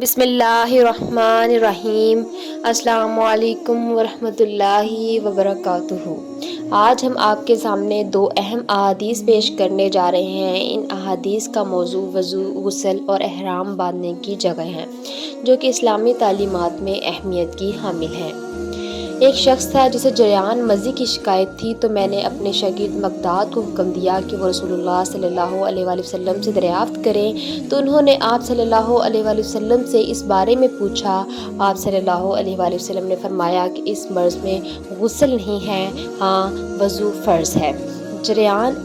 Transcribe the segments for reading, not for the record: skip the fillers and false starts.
بسم اللہ الرحمن الرحیم۔ السلام علیکم ورحمۃ اللہ وبرکاتہ۔ آج ہم آپ کے سامنے دو اہم احادیث پیش کرنے جا رہے ہیں۔ ان احادیث کا موضوع وضو، غسل اور احرام باندھنے کی جگہ ہے، جو کہ اسلامی تعلیمات میں اہمیت کی حامل ہیں۔ ایک شخص تھا جسے جریان مزی کی شکایت تھی، تو میں نے اپنے شاگرد مقداد کو حکم دیا کہ وہ رسول اللہ صلی اللہ علیہ وآلہ وسلم سے دریافت کریں، تو انہوں نے آپ صلی اللہ علیہ وآلہ وسلم سے اس بارے میں پوچھا۔ آپ صلی اللہ علیہ وآلہ وسلم نے فرمایا کہ اس مرض میں غسل نہیں ہے، ہاں وضو فرض ہے۔ جریان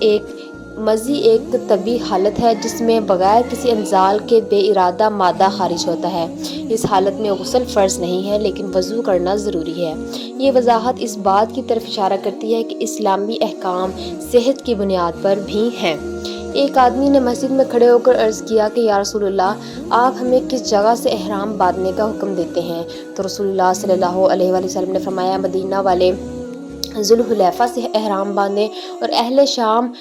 مزی ایک طبی حالت ہے جس میں بغیر کسی انزال کے بے ارادہ مادہ خارج ہوتا ہے۔ اس حالت میں غسل فرض نہیں ہے، لیکن وضو کرنا ضروری ہے۔ یہ وضاحت اس بات کی طرف اشارہ کرتی ہے کہ اسلامی احکام صحت کی بنیاد پر بھی ہیں۔ ایک آدمی نے مسجد میں کھڑے ہو کر عرض کیا کہ یا رسول اللہ، آپ ہمیں کس جگہ سے احرام باندھنے کا حکم دیتے ہیں؟ تو رسول اللہ صلی اللہ علیہ وآلہ وسلم نے فرمایا، مدینہ والے ذوالحلیفہ سے احرام باندھیں، اور اہل شام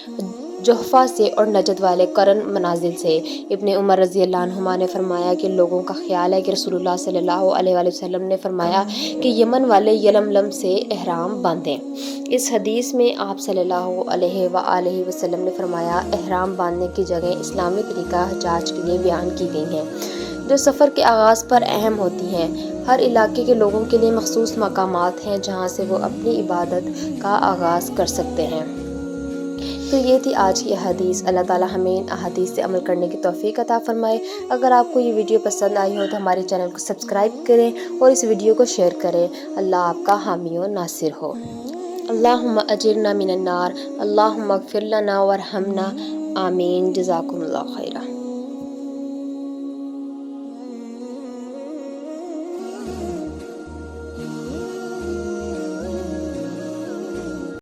جحفہ سے، اور نجد والے قرن منازل سے۔ ابن عمر رضی اللہ عنہما نے فرمایا کہ لوگوں کا خیال ہے کہ رسول اللہ صلی اللہ علیہ وآلہ وسلم نے فرمایا کہ یمن والے یلملم سے احرام باندھیں۔ اس حدیث میں آپ صلی اللہ علیہ وآلہ وسلم نے فرمایا، احرام باندھنے کی جگہیں اسلامی طریقہ حجاج کے لیے بیان کی گئی ہیں، جو سفر کے آغاز پر اہم ہوتی ہیں۔ ہر علاقے کے لوگوں کے لیے مخصوص مقامات ہیں جہاں سے وہ اپنی عبادت کا آغاز کر سکتے ہیں۔ تو یہ تھی آج کی احادیث۔ اللہ تعالی ہمیں ان احادیث سے عمل کرنے کی توفیق عطا فرمائے۔ اگر آپ کو یہ ویڈیو پسند آئی ہو تو ہمارے چینل کو سبسکرائب کریں اور اس ویڈیو کو شیئر کریں۔ اللہ آپ کا حامی و ناصر ہو۔ اللہم اجرنا من النار، اللہم اغفر لنا وارحمنا، آمین۔ جزاکم اللہ خیرا۔